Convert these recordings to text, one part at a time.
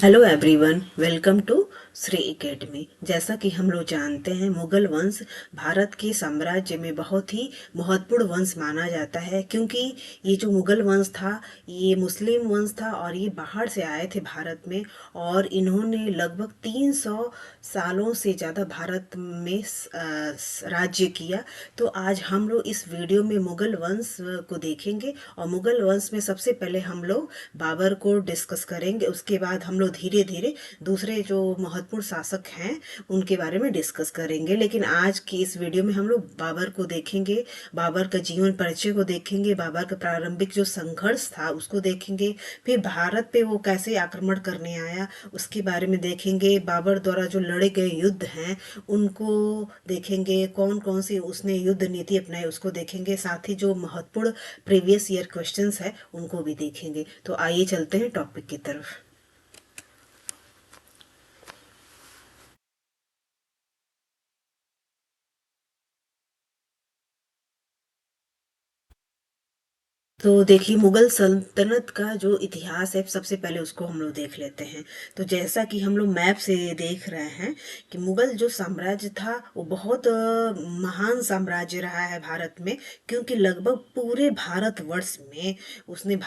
Hello everyone, welcome to Shri Academy. जैसा कि हम लोग जानते हैं, मुगल वंश भारत के साम्राज्य में बहुत ही महत्वपूर्ण वंश माना जाता है, क्योंकि ये जो मुगल वंश था ये मुस्लिम वंश था और ये बाहर से आए थे भारत में। और इन्होंने लगभग 300 सालों से ज़्यादा भारत में राज्य किया। तो आज हम लोग इस वीडियो में मुगल वंश को देखेंगे और मुगल वंश में सबसे पहले हम लोग बाबर को डिस्कस करेंगे। उसके बाद हम लोग धीरे धीरे दूसरे जो महत्वपूर्ण शासक हैं उनके बारे में डिस्कस करेंगे। लेकिन आज की इस वीडियो में हम लोग बाबर को देखेंगे, बाबर का जीवन परिचय को देखेंगे, बाबर का प्रारंभिक जो संघर्ष था उसको देखेंगे, फिर भारत पे वो कैसे आक्रमण करने आया उसके बारे में देखेंगे, बाबर द्वारा जो लड़े गए युद्ध हैं उनको देखेंगे, कौन कौन सी उसने युद्ध नीति अपनाई उसको देखेंगे, साथ ही जो महत्वपूर्ण प्रीवियस ईयर क्वेश्चंस है उनको भी देखेंगे। तो आइए चलते हैं टॉपिक की तरफ। तो देखिए, मुगल सल्तनत का जो इतिहास है सबसे पहले उसको हम लोग देख लेते हैं। तो जैसा कि हम लोग मैप से देख रहे हैं कि मुगल जो साम्राज्य था वो बहुत महान साम्राज्य रहा है भारत में, क्योंकि लगभग पूरे भारतवर्ष में उसने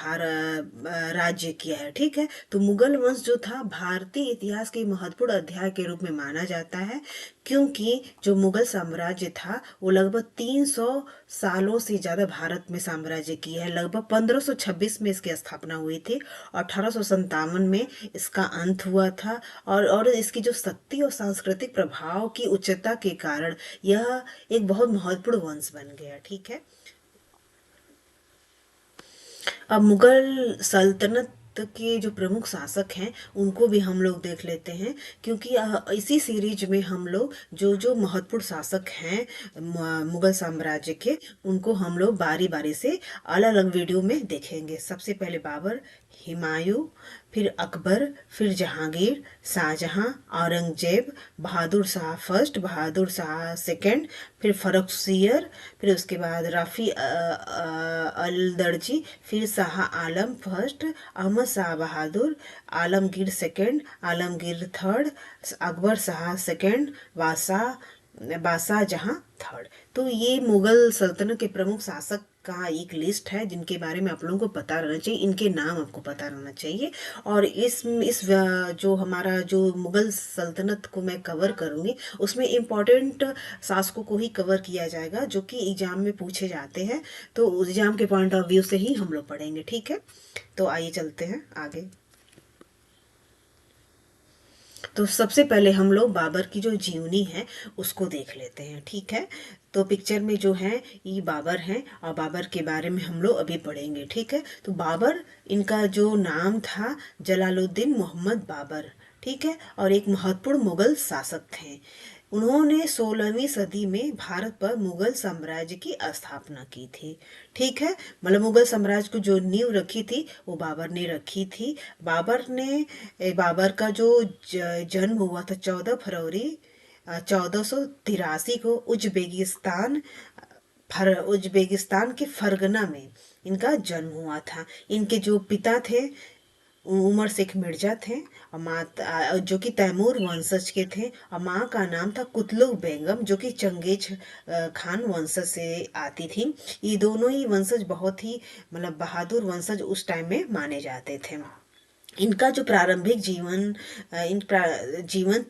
राज्य किया है। ठीक है, तो मुगल वंश जो था भारतीय इतिहास के महत्वपूर्ण अध्याय के रूप में माना जाता है, क्योंकि जो मुगल साम्राज्य था वो लगभग 300 सालों से ज़्यादा भारत में साम्राज्य किया है। लगभग 1526 में इसकी स्थापना हुई थी, 1857 में इसका अंत हुआ था। और इसकी जो शक्ति और सांस्कृतिक प्रभाव की उच्चता के कारण यह एक बहुत महत्वपूर्ण वंश बन गया। ठीक है, अब मुगल सल्तनत के जो प्रमुख शासक हैं उनको भी हम लोग देख लेते हैं, क्योंकि इसी सीरीज में हम लोग जो जो महत्वपूर्ण शासक हैं मुगल साम्राज्य के उनको हम लोग बारी बारी से अलग अलग वीडियो में देखेंगे। सबसे पहले बाबर, हुमायूं, फिर अकबर, फिर जहांगीर, शाहजहां, औरंगजेब, बहादुर शाह फर्स्ट, बहादुर शाह सेकंड, फिर फर्रुखसियर, फिर उसके बाद रफ़ी अल दर्जी, फिर Shah Alam first, Ahmad Shah Bahadur, Alamgir second, Alamgir third, Akbar Shah second, Badshah Jahan third. तो ये मुगल सल्तनत के प्रमुख शासक का एक लिस्ट है जिनके बारे में आप लोगों को पता रहना चाहिए, इनके नाम आपको पता रहना चाहिए। और जो हमारा जो मुगल सल्तनत को मैं कवर करूंगी उसमें इम्पोर्टेंट शासकों को ही कवर किया जाएगा जो कि एग्जाम में पूछे जाते हैं। तो एग्जाम के पॉइंट ऑफ व्यू से ही हम लोग पढ़ेंगे। ठीक है, तो आइए चलते हैं आगे। तो सबसे पहले हम लोग बाबर की जो जीवनी है उसको देख लेते हैं। ठीक है, तो पिक्चर में जो है ये बाबर हैं और बाबर के बारे में हम लोग अभी पढ़ेंगे। ठीक है, तो बाबर, इनका जो नाम था जलालुद्दीन मोहम्मद बाबर। ठीक है, और एक महत्वपूर्ण मुगल शासक थे। उन्होंने 16वीं सदी में भारत पर मुगल साम्राज्य की स्थापना की थी। ठीक है, मतलब मुगल साम्राज्य को जो नींव रखी थी वो बाबर ने रखी थी। बाबर का जो जन्म हुआ था 14 फरवरी 1483 को उज्बेकिस्तान के फरगना में इनका जन्म हुआ था। इनके जो पिता थे उमर शेख मिर्जा थे, और माता जो कि तैमूर वंशज के थे, और माँ का नाम था कुतलुक बेगम जो कि चंगेज खान वंशज से आती थी। ये दोनों ही वंशज बहुत ही मतलब बहादुर वंशज उस टाइम में माने जाते थे। इनका जो प्रारंभिक जीवन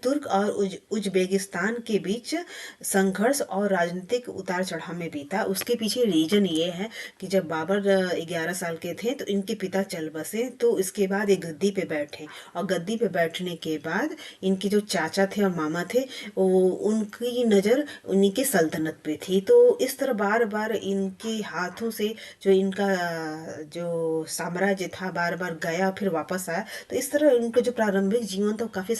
तुर्क और उज्बेकिस्तान के बीच संघर्ष और राजनीतिक उतार चढ़ाव में बीता। उसके पीछे रीजन ये है कि जब बाबर 11 साल के थे तो इनके पिता चल बसे, तो इसके बाद ये गद्दी पे बैठे, और गद्दी पे बैठने के बाद इनके जो चाचा थे और मामा थे वो उनकी नज़र उन्हीं के सल्तनत पे थी। तो इस तरह बार बार इनके हाथों से जो इनका जो साम्राज्य था बार बार गया फिर वापस आया। तो इस तरह इनका जो प्रारंभिक जीवन था वो काफ़ी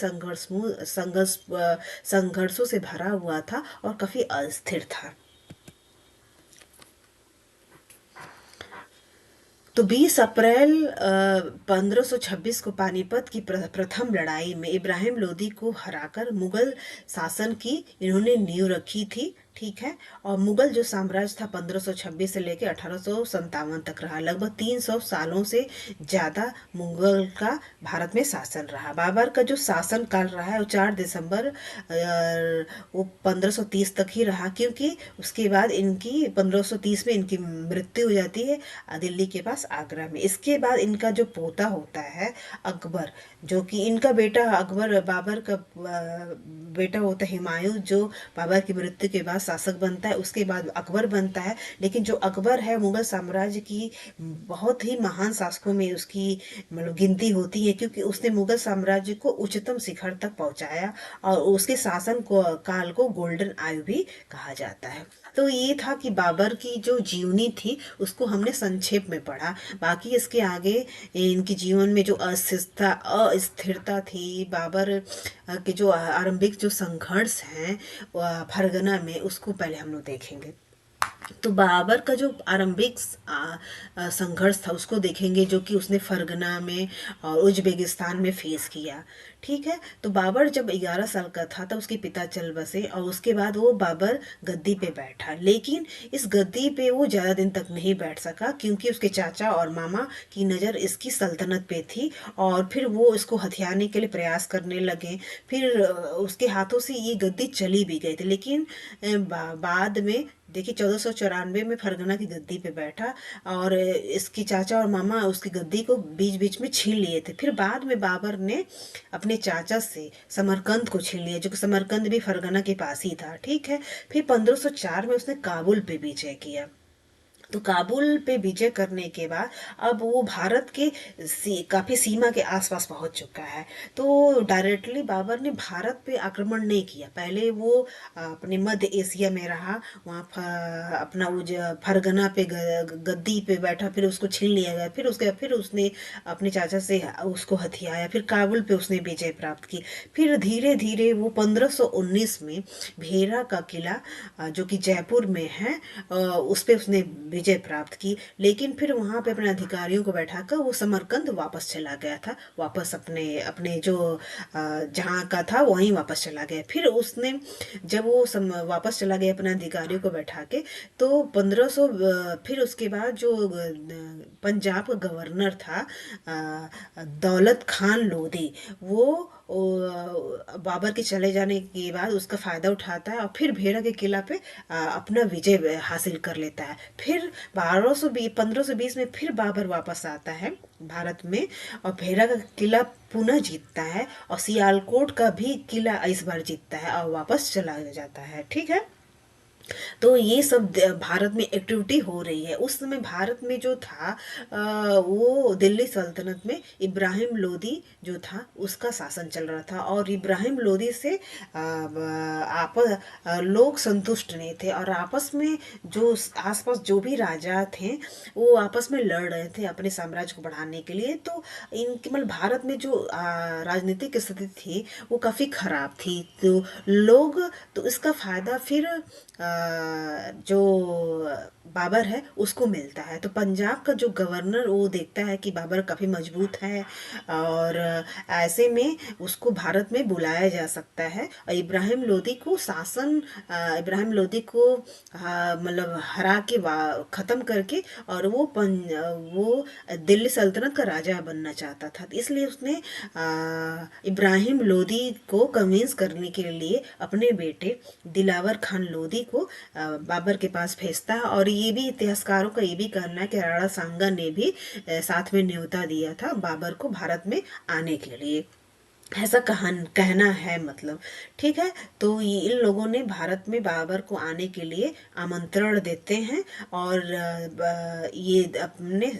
संघर्षों से भरा हुआ था और काफ़ी अस्थिर था। तो 20 अप्रैल 1526 को पानीपत की प्रथम लड़ाई में इब्राहिम लोदी को हराकर मुगल शासन की इन्होंने नींव रखी थी। ठीक है। और मुगल जो साम्राज्य था 1526 से लेकर 1857 तक रहा, लगभग 300 सालों से ज़्यादा मुगल का भारत में शासन रहा। बाबर का जो शासन काल रहा है वो 4 दिसंबर वो 1530 तक ही रहा, क्योंकि उसके बाद इनकी 1530 में इनकी मृत्यु हो जाती है दिल्ली के पास आगरा में। इसके बाद इनका जो पोता होता है अकबर, जो कि इनका बेटा अकबर, बाबर का बेटा होता है हुमायूं, जो बाबर की मृत्यु के बाद शासक बनता है। उसके बाद अकबर बनता है। लेकिन जो अकबर है मुगल साम्राज्य की बहुत ही महान शासकों में उसकी मतलब गिनती होती है, क्योंकि उसने मुगल साम्राज्य को उच्चतम शिखर तक पहुंचाया और उसके शासन को काल को गोल्डन आयु भी कहा जाता है। तो ये था कि बाबर की जो जीवनी थी उसको हमने संक्षेप में पढ़ा। बाकी इसके आगे इनके जीवन में जो अस्थिरता अस्थिरता थी, बाबर के जो आरंभिक जो संघर्ष हैं फरगना में, उसको पहले हम लोग देखेंगे। तो बाबर का जो आरंभिक संघर्ष था उसको देखेंगे, जो कि उसने फरगना में और उज्बेकिस्तान में फेस किया। ठीक है। तो बाबर जब 11 साल का था तब उसके पिता चल बसे और उसके बाद वो बाबर गद्दी पे बैठा। लेकिन इस गद्दी पे वो ज़्यादा दिन तक नहीं बैठ सका, क्योंकि उसके चाचा और मामा की नज़र इसकी सल्तनत पे थी और फिर वो इसको हथियाने के लिए प्रयास करने लगे। फिर उसके हाथों से ये गद्दी चली भी गई थी। लेकिन बाद में देखिए 1494 में फरगना की गद्दी पे बैठा और इसकी चाचा और मामा उसकी गद्दी को बीच बीच में छीन लिए थे। फिर बाद में बाबर ने अपने चाचा से समरकंद को छीन लिया, जो कि समरकंद भी फरगना के पास ही था। ठीक है। फिर 1504 में उसने काबुल पे विजय किया। तो काबुल पे विजय करने के बाद अब वो भारत के काफी सीमा के आसपास पहुंच चुका है। तो डायरेक्टली बाबर ने भारत पे आक्रमण नहीं किया। पहले वो अपने मध्य एशिया में रहा, वहाँ अपना वो फरगना पे गद्दी पे बैठा, फिर उसको छीन लिया गया। फिर उसने अपने चाचा से उसको हथियाया, फिर काबुल पे उसने विजय प्राप्त की। फिर धीरे धीरे वो 1519 में भेरा का किला जो कि जयपुर में है उस पे उसने विजय प्राप्त की। लेकिन फिर वहां पे अपने अधिकारियों को बैठाकर वो समरकंद वापस चला गया था, वापस अपने अपने जो जहाँ का था वहीं वापस चला गया। फिर उसने जब वो वापस चला गया अपने अधिकारियों को बैठा के, तो 1500 फिर उसके बाद जो पंजाब का गवर्नर था दौलत खान लोधी, वो बाबर के चले जाने के बाद उसका फायदा उठाता है और फिर भेड़ा के किला पे अपना विजय हासिल कर लेता है। फिर 1520 में फिर बाबर वापस आता है भारत में और भेड़ा का किला पुनः जीतता है और सियालकोट का भी किला इस बार जीतता है और वापस चला जाता है। ठीक है। तो ये सब भारत में एक्टिविटी हो रही है। उस समय भारत में जो था वो दिल्ली सल्तनत में इब्राहिम लोदी जो था उसका शासन चल रहा था और इब्राहिम लोदी से आपस लोग संतुष्ट नहीं थे और आपस में जो आसपास जो भी राजा थे वो आपस में लड़ रहे थे अपने साम्राज्य को बढ़ाने के लिए। तो इनके मतलब भारत में जो राजनीतिक स्थिति थी वो काफ़ी खराब थी। तो लोग तो इसका फायदा फिर जो बाबर है उसको मिलता है। तो पंजाब का जो गवर्नर वो देखता है कि बाबर काफ़ी मजबूत है और ऐसे में उसको भारत में बुलाया जा सकता है और इब्राहिम लोदी को इब्राहिम लोदी को मतलब हरा के ख़त्म करके और वो दिल्ली सल्तनत का राजा बनना चाहता था। इसलिए उसने इब्राहिम लोदी को कन्विंस करने के लिए अपने बेटे दिलावर खान लोदी को बाबर के पास भेजता है। और ये भी इतिहासकारों का ये भी कहना है कि राणा सांगा ने भी साथ में न्योता दिया था बाबर को भारत में आने के लिए, ऐसा कहना है मतलब। ठीक है। तो ये इन लोगों ने भारत में बाबर को आने के लिए आमंत्रण देते हैं और ये अपने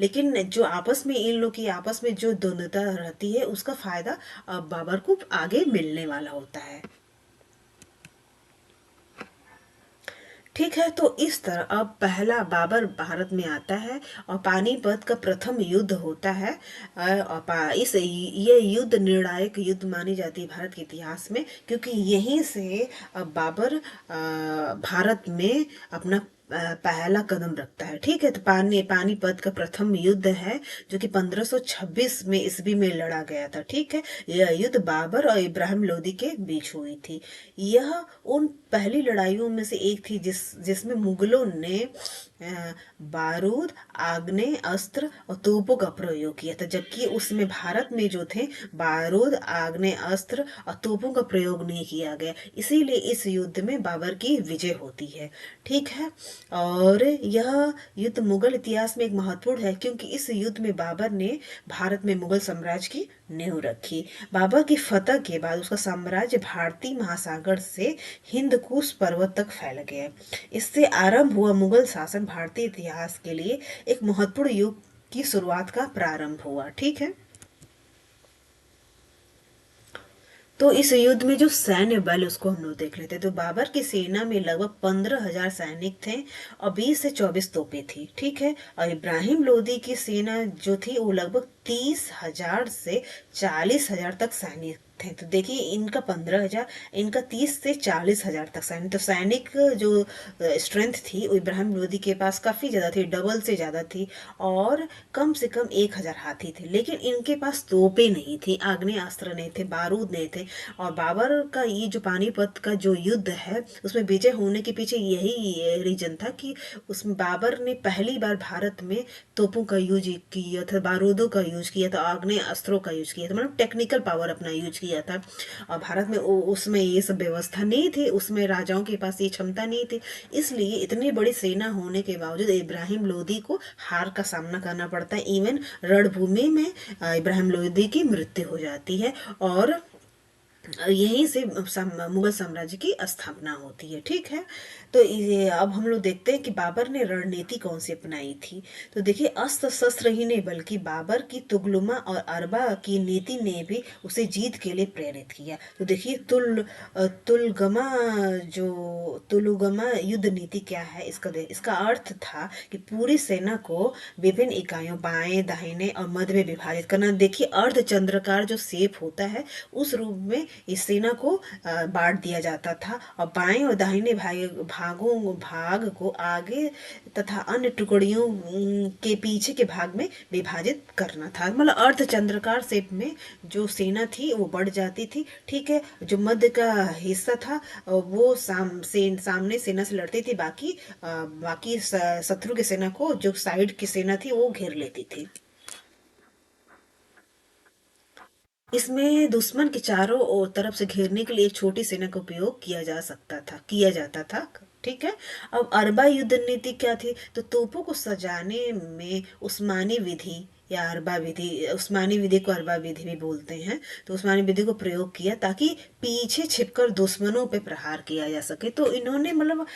लेकिन जो आपस में इन लोग की आपस में जो द्वंद्वता रहती है उसका फायदा बाबर को आगे मिलने वाला होता है। ठीक है। तो इस तरह अब पहला बाबर भारत में आता है और पानीपत का प्रथम युद्ध होता है और ये युद्ध निर्णायक युद्ध मानी जाती है भारत के इतिहास में, क्योंकि यहीं से बाबर भारत में अपना पहला कदम रखता है। ठीक है, तो पानीपत का प्रथम युद्ध है जो कि 1526 में ईस्वी में लड़ा गया था। ठीक है, यह युद्ध बाबर और इब्राहिम लोदी के बीच हुई थी। यह उन पहली लड़ाइयों में से एक थी जिसमें मुगलों ने बारूद, आग्नेय अस्त्र और तोपों का प्रयोग किया था, जबकि उसमें भारत में जो थे बारूद, आग्नेय अस्त्र और तोपों का प्रयोग नहीं किया गया। इसीलिए इस युद्ध में बाबर की विजय होती है। ठीक है, और यह युद्ध मुगल इतिहास में एक महत्वपूर्ण है क्योंकि इस युद्ध में बाबर ने भारत में मुगल साम्राज्य की नींव रखी। बाबर की फतह के बाद उसका साम्राज्य भारतीय महासागर से हिंद कुश पर्वत तक फैल गया। इससे आरंभ हुआ मुगल शासन भारतीय इतिहास के लिए एक महत्वपूर्ण युग की शुरुआत का प्रारंभ हुआ। ठीक है, तो इस युद्ध में जो सैन्य बल उसको हम लोग देख लेते हैं। तो बाबर की सेना में लगभग 15,000 सैनिक थे और 20 से 24 तोपें थी। ठीक है, और इब्राहिम लोदी की सेना जो थी वो लगभग 30,000 से 40,000 तक सैनिक थे। तो देखिए, इनका 15,000, इनका 30 से 40,000 तक सैनिक। तो सैनिक जो स्ट्रेंथ थी वो इब्राहिम लोदी के पास काफी ज्यादा थी, डबल से ज्यादा थी। और कम से कम 1,000 हाथी थे, लेकिन इनके पास तोपें नहीं थी, आग्नेयास्त्र नहीं थे, बारूद नहीं थे। और बाबर का ये जो पानीपत का जो युद्ध है उसमें विजय होने के पीछे यही रीजन था कि उसमें बाबर ने पहली बार भारत में तोपों का यूज किया था, बारूदों का यूज किया था, आग्नेय अस्त्रों का यूज किया था, मतलब टेक्निकल पावर अपना यूज किया था। और भारत में उसमें ये सब व्यवस्था नहीं थी, उसमें राजाओं के पास ये क्षमता नहीं थी। इसलिए इतनी बड़ी सेना होने के बावजूद इब्राहिम लोदी को हार का सामना करना पड़ता है। इवन रणभूमि में इब्राहिम लोदी की मृत्यु हो जाती है और यहीं से मुगल साम्राज्य की स्थापना होती है। ठीक है, तो ये अब हम लोग देखते हैं कि बाबर ने रणनीति कौन सी अपनाई थी। तो देखिए, अस्त्र शस्त्र ही नहीं बल्कि बाबर की तुगलुमा और अरबा की नीति ने भी उसे जीत के लिए प्रेरित किया। तो देखिए, तुलगमा तुलुगमा युद्ध नीति क्या है, इसका अर्थ था कि पूरी सेना को विभिन्न इकाइयों बाएं, दाहिने और मध्य में विभाजित करना। देखिए, अर्ध चंद्राकार जो शेप होता है उस रूप में इस सेना को बांट दिया जाता था और बाएं और दाहिने भाग को आगे तथा अन्य टुकड़ियों के पीछे के भाग में विभाजित करना था। मतलब अर्ध चंद्राकार शेप में जो सेना थी वो बढ़ जाती थी। ठीक है, जो मध्य का हिस्सा था वो सामने सेना से लड़ती थी, बाकी शत्रु की सेना को, जो साइड की सेना थी, वो घेर लेती थी। इसमें दुश्मन के चारों ओर तरफ से घेरने के लिए एक छोटी सेना का उपयोग किया जाता था। ठीक है, अब अरबा युद्ध नीति क्या थी। तो तोपों को सजाने में उस्मानी विधि या अरबा विधि, उस्मानी विधि को अरबा विधि भी बोलते हैं, तो उस्मानी विधि को प्रयोग किया ताकि पीछे छिपकर दुश्मनों पे प्रहार किया जा सके। तो इन्होंने मतलब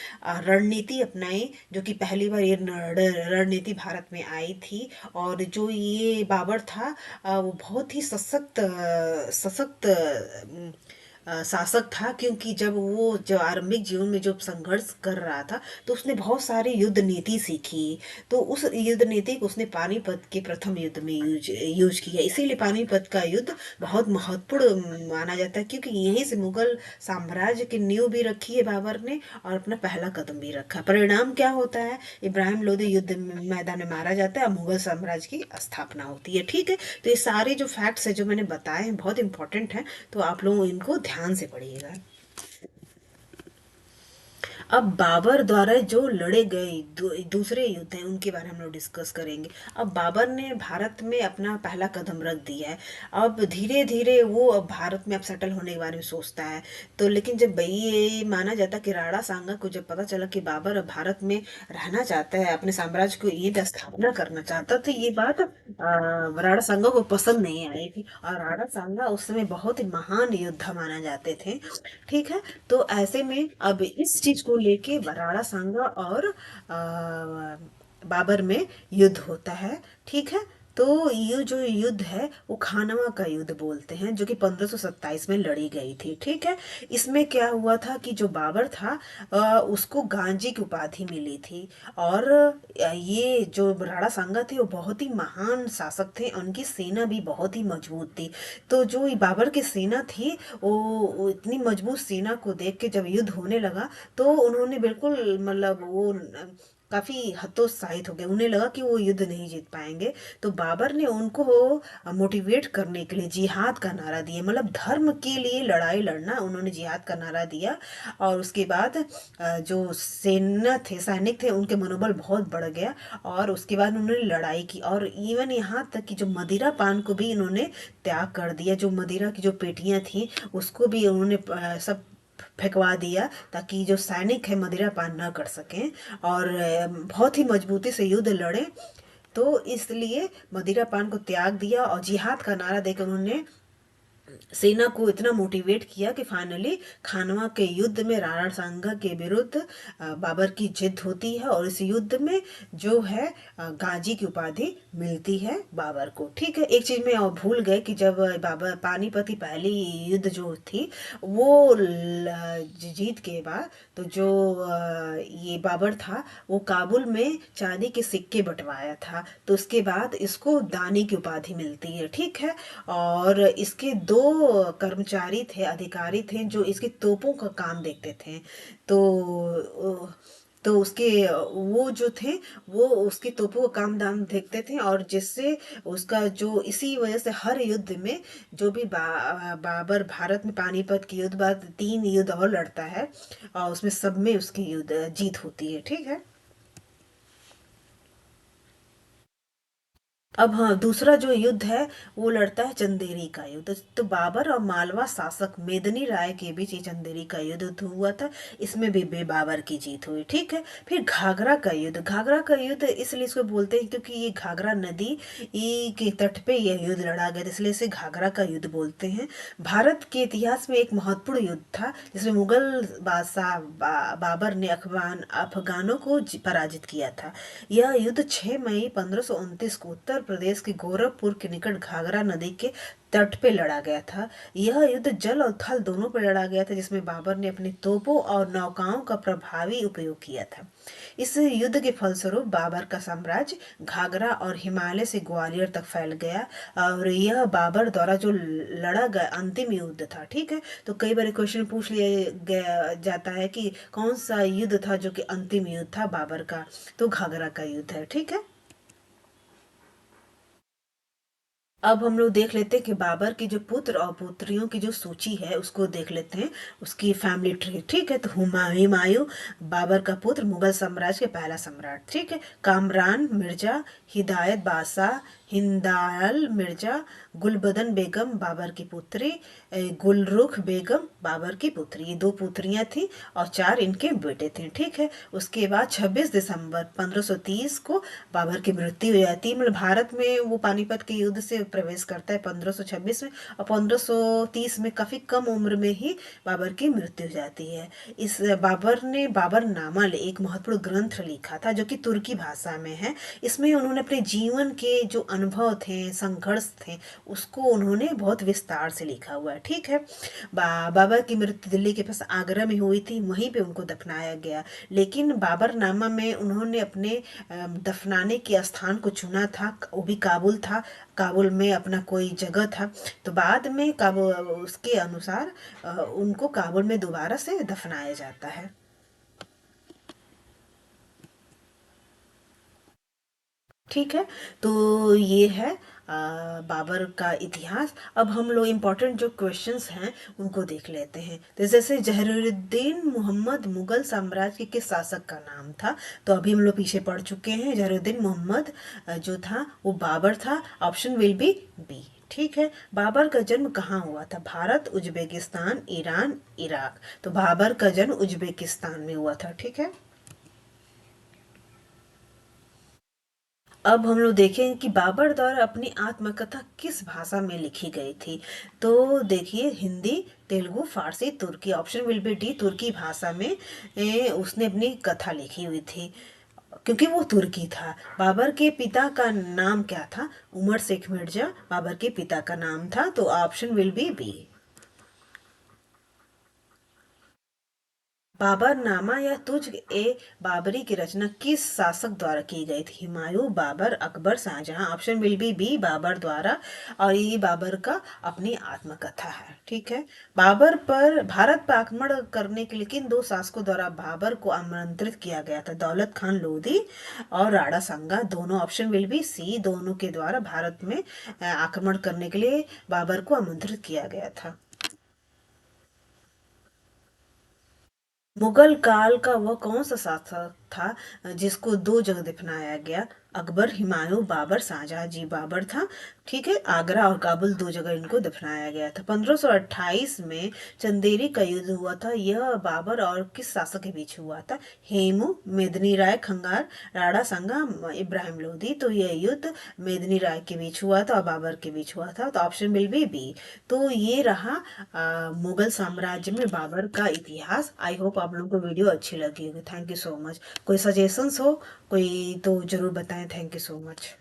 रणनीति अपनाई जो कि पहली बार ये रणनीति भारत में आई थी। और जो ये बाबर था वो बहुत ही सशक्त सशक्त शासक था, क्योंकि जब वो जो आरंभिक जीवन में जो संघर्ष कर रहा था तो उसने बहुत सारी युद्ध नीति सीखी। तो उस युद्ध नीति को उसने पानीपत के प्रथम युद्ध में यूज किया। इसीलिए पानीपत का युद्ध बहुत महत्वपूर्ण माना जाता है, क्योंकि यहीं से मुगल साम्राज्य की नींव भी रखी है बाबर ने और अपना पहला कदम भी रखा। परिणाम क्या होता है, इब्राहिम लोदी युद्ध मैदान में मारा जाता है और मुगल साम्राज्य की स्थापना होती है। ठीक है, तो ये सारे जो फैक्ट्स है जो मैंने बताए हैं बहुत इंपॉर्टेंट है, तो आप लोग इनको ध्यान से पढ़िएगा। अब बाबर द्वारा जो लड़े गए दूसरे युद्ध हैं उनके बारे में हम लोग डिस्कस करेंगे। अब बाबर ने भारत में अपना पहला कदम रख दिया है। अब धीरे धीरे वो अब भारत में अब सेटल होने के बारे में सोचता है। तो लेकिन जब ये माना जाता है कि राणा सांगा को जब पता चला कि बाबर अब भारत में रहना चाहता है, अपने साम्राज्य को ये स्थापना करना चाहता, तो ये बात राणा सांगा को पसंद नहीं आई थी। और राणा सांगा उस समय बहुत ही महान योद्धा माना जाते थे। ठीक है, तो ऐसे में अब इस चीज को लेके राणा सांगा और बाबर में युद्ध होता है। ठीक है, तो ये जो युद्ध है वो खानवा का युद्ध बोलते हैं, जो कि 1527 में लड़ी गई थी। ठीक है। इसमें क्या हुआ था कि जो बाबर था उसको गांजी की उपाधि मिली थी। और ये जो राणा सांगा थे वो बहुत ही महान शासक थे, उनकी सेना भी बहुत ही मजबूत थी। तो जो ये बाबर की सेना थी वो इतनी मजबूत सेना को देख के जब युद्ध होने लगा तो उन्होंने बिल्कुल मतलब वो काफी हतोत्साहित हो गए। उन्हें लगा कि वो युद्ध नहीं जीत पाएंगे। तो बाबर ने उनको मोटिवेट करने के लिए जिहाद का नारा दिया, मतलब धर्म के लिए लड़ाई लड़ना, उन्होंने जिहाद का नारा दिया। और उसके बाद जो सेना थे, सैनिक थे, उनके मनोबल बहुत बढ़ गया। और उसके बाद उन्होंने लड़ाई की, और इवन यहाँ तक कि जो मदिरा पान को भी इन्होंने त्याग कर दिया। जो मदिरा की जो पेटियां थी उसको भी उन्होंने सब फेंकवा दिया, ताकि जो सैनिक है मदिरा पान न कर सकें और बहुत ही मजबूती से युद्ध लड़े। तो इसलिए मदिरा पान को त्याग दिया और जिहाद का नारा देकर उन्होंने सेना को इतना मोटिवेट किया कि फाइनली खानवा के युद्ध में राणा सांगा के विरुद्ध बाबर की जीत होती है। और इस युद्ध में जो है गाजी की उपाधि मिलती है बाबर को। ठीक है। एक चीज में और भूल गए कि जब बाबर पानीपत की पहली युद्ध जो थी वो जीत के बाद तो जो ये बाबर था वो काबुल में चांदी के सिक्के बंटवाया था। तो उसके बाद इसको दानी की उपाधि मिलती है। ठीक है। और इसके दो कर्मचारी थे, अधिकारी थे, जो इसकी तोपों का काम देखते थे। तो उसके वो जो थे वो उसकी तोपों का काम दाम देखते थे, और जिससे उसका जो इसी वजह से हर युद्ध में जो भी बाबर भारत में पानीपत की युद्ध बाद 3 युद्ध और लड़ता है और उसमें सब में उसकी युद्ध जीत होती है। ठीक है। अब हाँ, दूसरा जो युद्ध है वो लड़ता है चंदेरी का युद्ध। तो बाबर और मालवा शासक मेदिनी राय के बीच ये चंदेरी का युद्ध हुआ था। इसमें भी बाबर की जीत हुई। ठीक है। फिर घाघरा का युद्ध। घाघरा का युद्ध इसलिए इसको बोलते हैं क्योंकि ये घाघरा नदी के तट पे यह युद्ध लड़ा गया था, इसलिए इसे घाघरा का युद्ध बोलते हैं। भारत के इतिहास में एक महत्वपूर्ण युद्ध था जिसमें मुगल बादशाह बाबर ने अफगानों को पराजित किया था। यह युद्ध 6 मई 1529 को उत्तर प्रदेश के गोरखपुर के निकट घाघरा नदी के तट पे लड़ा गया था। यह युद्ध जल और थल दोनों पर लड़ा गया था, जिसमें बाबर ने अपनी तोपों और नौकाओं का प्रभावी उपयोग किया था। इस युद्ध के फलस्वरूप बाबर का साम्राज्य घाघरा और हिमालय से ग्वालियर तक फैल गया, और यह बाबर द्वारा जो लड़ा गया अंतिम युद्ध था। ठीक है। तो कई बार क्वेश्चन पूछ लिया गया जाता है कि कौन सा युद्ध था जो कि अंतिम युद्ध था बाबर का, तो घाघरा का युद्ध है। ठीक है। अब हम लोग देख लेते हैं कि बाबर के जो पुत्र और पुत्रियों की जो सूची है उसको देख लेते हैं, उसकी फैमिली ट्री। ठीक है। तो हुमायूं बाबर का पुत्र, मुगल साम्राज्य के पहला सम्राट। ठीक है। कामरान मिर्जा, हिदायत बादशाह, हिंदाल मिर्जा, गुलबदन बेगम बाबर की पुत्री, गुलरुख बेगम बाबर की पुत्री। ये 2 पुत्रियां थी और 4 इनके बेटे थे। ठीक है। उसके बाद 26 दिसंबर 1530 को बाबर की मृत्यु हो जाती है। मतलब भारत में वो पानीपत के युद्ध से प्रवेश करता है 1526 में, और 1530 में काफी कम उम्र में ही बाबर की मृत्यु हो जाती है। इस बाबर ने बाबरनामा एक महत्वपूर्ण ग्रंथ लिखा था जो कि तुर्की भाषा में है। इसमें उन्होंने अपने जीवन के जो अनुभव थे, संघर्ष थे, उसको उन्होंने बहुत विस्तार से लिखा हुआ है। ठीक है। बाबर की मृत्यु दिल्ली के पास आगरा में हुई थी, वहीं पे उनको दफनाया गया। लेकिन बाबरनामा में उन्होंने अपने दफनाने के स्थान को चुना था, वो भी काबुल था, काबुल में अपना कोई जगह था। तो बाद में काबुल उसके अनुसार उनको काबुल में दोबारा से दफनाया जाता है। ठीक है। तो ये है बाबर का इतिहास। अब हम लोग इम्पोर्टेंट जो क्वेश्चंस हैं उनको देख लेते हैं। तो जैसे जहरुद्दीन मोहम्मद मुगल साम्राज्य के किस शासक का नाम था? तो अभी हम लोग पीछे पढ़ चुके हैं। जहरुद्दीन मोहम्मद जो था वो बाबर था। Option will be B. ठीक है। बाबर का जन्म कहाँ हुआ था? Bharat, Uzbekistan, Iran, Iraq. तो बाबर का जन्म उज्बेकिस्तान में हुआ था। ठीक है। अब हम लोग देखेंगे कि बाबर द्वारा अपनी आत्मकथा किस भाषा में लिखी गई थी। तो देखिए, हिंदी, तेलुगु, फारसी, तुर्की। ऑप्शन विल बी डी, तुर्की भाषा में उसने अपनी कथा लिखी हुई थी। क्योंकि वो तुर्की था। बाबर के पिता का नाम क्या था? उमर शेख मिर्जा बाबर के पिता का नाम था, तो option will be B. Baburnama या तुझ ए बाबरी की रचना किस शासक द्वारा की गई थी? Humayun, Babur, Akbar, Shahjahan. Option will be B, Babur द्वारा। और ये बाबर का अपनी आत्मकथा है, ठीक है। बाबर पर भारत पर आक्रमण करने के लिए किन दो शासकों द्वारा बाबर को आमंत्रित किया गया था? दौलत खान लोधी और राणा सांगा दोनों। ऑप्शन विल बी सी, दोनों के द्वारा भारत में आक्रमण करने के लिए बाबर को आमंत्रित किया गया था। मुगल काल का वह कौन सा शासक था जिसको दो जगह दफनाया गया? अकबर, हुमायूं, बाबर, शाहजहां। जी बाबर था, ठीक है। आगरा और काबुल दो जगह इनको दफनाया गया था। 1528 में चंदेरी का युद्ध हुआ था, यह बाबर और किस शासक के बीच हुआ था? हेमू, मेदिनी राय खंगार, राणा सांगा, इब्राहिम लोधी। तो यह युद्ध मेदिनी राय के बीच हुआ था और बाबर के बीच हुआ था, तो ऑप्शन विल बी बी। तो ये रहा मुगल साम्राज्य में बाबर का इतिहास। आई होप आप लोगों को वीडियो अच्छी लगी होगी। Thank you so much. कोई सजेशंस हो कोई तो जरूर बताएं। Thank you so much.